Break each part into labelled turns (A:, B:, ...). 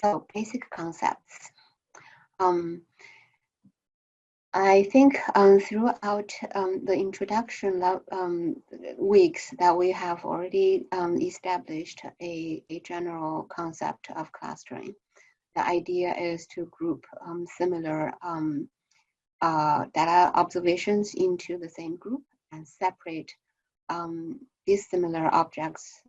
A: So basic concepts. I think throughout the introduction weeks that we have already established a general concept of clustering. The idea is to group similar data observations into the same group and separate dissimilar objects.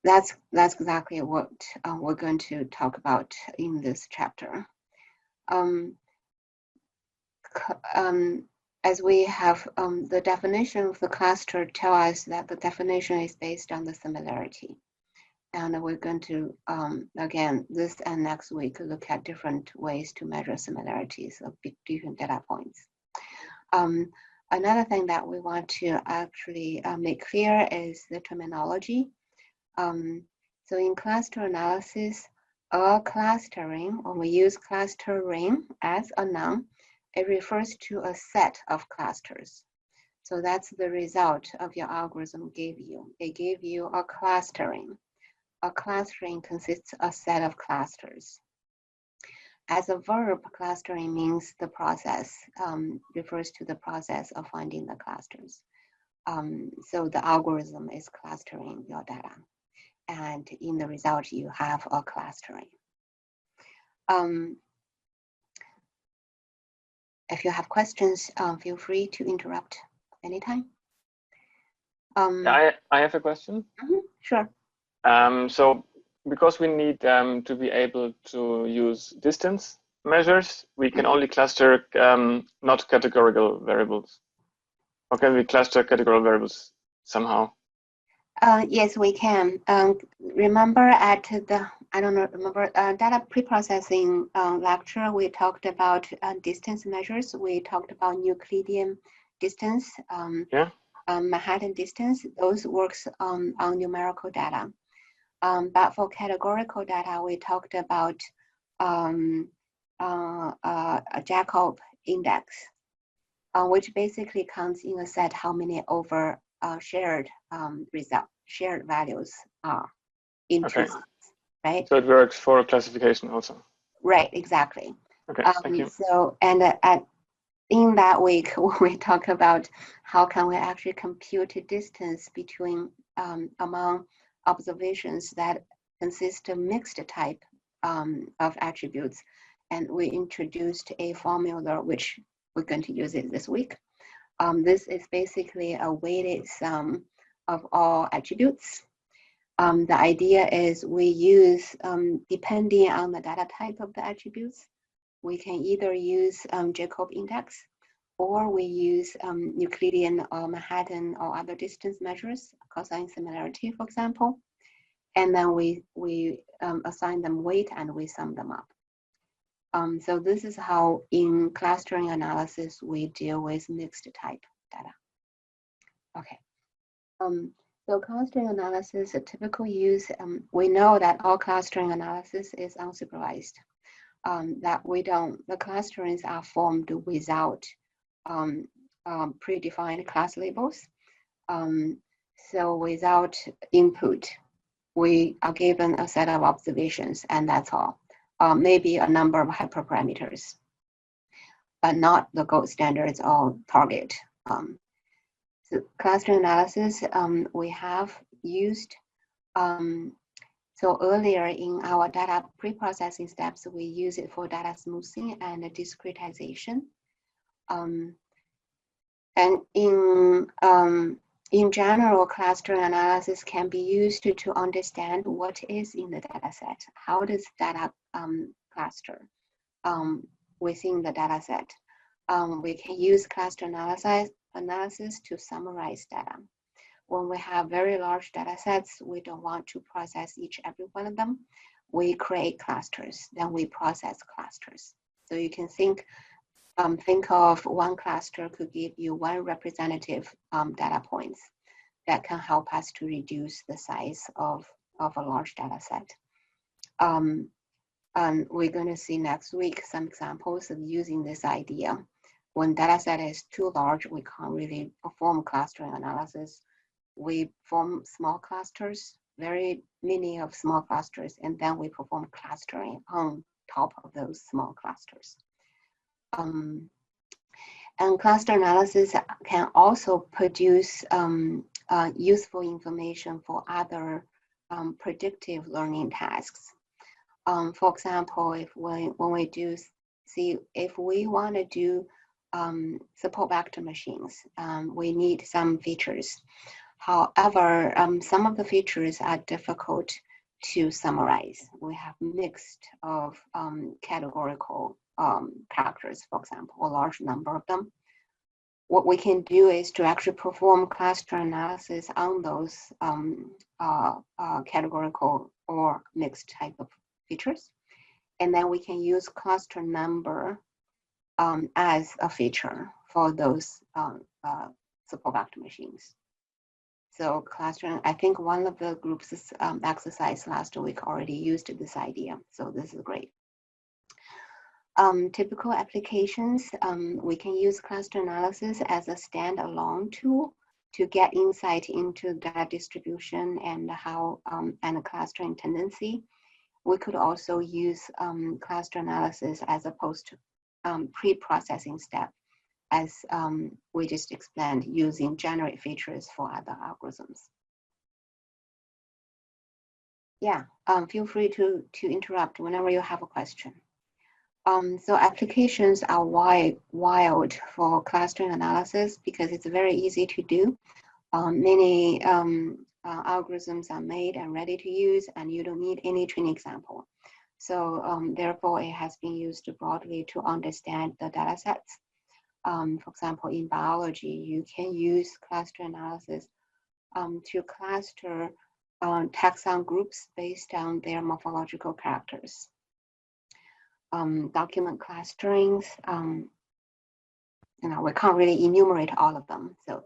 A: That's exactly what we're going to talk about in this chapter. As we have the definition of the cluster tell us that the definition is based on the similarity. And we're going to, again, this and next week, look at different ways to measure similarities of different data points. Another thing that we want to actually make clear is the terminology. So in cluster analysis, clustering, when we use clustering as a noun, it refers to a set of clusters. So that's the result of your algorithm gave you. It gave you a clustering. A clustering consists of a set of clusters. As a verb, clustering means the process, refers to the process of finding the clusters. So the algorithm is clustering your data. And in the result, you have a clustering. If you have questions, feel free to interrupt anytime.
B: I have a question.
A: Sure.
B: So because we need to be able to use distance measures, we can only cluster not categorical variables. Or can we cluster categorical variables somehow?
A: Yes, we can. Remember at the, data preprocessing lecture, we talked about distance measures. We talked about Euclidean distance, Manhattan distance. Those works on numerical data. But for categorical data, we talked about a Jacob index, which basically counts in a set how many over shared values are in two sets, right?
B: So it works for classification also.
A: Right, exactly.
B: Okay, thank you.
A: So, and in that week, we talk about how can we actually compute a distance between among observations that consist of mixed type of attributes. And we introduced a formula which we're going to use it this week. This is basically a weighted sum of all attributes. The idea is we use, depending on the data type of the attributes, we can either use Jacob index, or we use Euclidean or Manhattan or other distance measures, cosine similarity, for example. And then we assign them weight and we sum them up. So this is how in clustering analysis, we deal with mixed type data. Okay. So clustering analysis, a typical use, we know that all clustering analysis is unsupervised. The clusterings are formed without predefined class labels. So without input, we are given a set of observations and that's all. Maybe a number of hyperparameters, but not the gold standards or target. So clustering analysis we have used. So earlier in our data pre-processing steps, we use it for data smoothing and discretization. And in general, clustering analysis can be used to understand what is in the data set. How does data cluster within the data set? We can use cluster analysis to summarize data. When we have very large data sets, we don't want to process every one of them. We create clusters, then we process clusters. So you can think of one cluster could give you one representative data points that can help us to reduce the size of a large data set. And we're going to see next week some examples of using this idea. When data set is too large, we can't really perform clustering analysis. We form small clusters very many of small clusters, and then we perform clustering on top of those small clusters. And cluster analysis can also produce useful information for other predictive learning tasks. For example, if when we do see, if we want to do support vector machines, we need some features. However, some of the features are difficult to summarize. We have mixed of categorical characters, for example, a large number of them. What we can do is to actually perform cluster analysis on those categorical or mixed type of features. And then we can use cluster number as a feature for those support vector machines. So clustering, I think one of the groups exercise last week already used this idea. So this is great. Typical applications, we can use cluster analysis as a standalone tool to get insight into data distribution and how and a clustering tendency. We could also use cluster analysis as a pre-processing step, as we just explained, using generate features for other algorithms. Yeah, feel free to interrupt whenever you have a question. So applications are wild for clustering analysis because it's very easy to do. Many algorithms are made and ready to use, and you don't need any training example. So therefore, it has been used broadly to understand the data sets. For example, in biology, you can use cluster analysis to cluster taxon groups based on their morphological characters. Document clusterings, we can't really enumerate all of them. So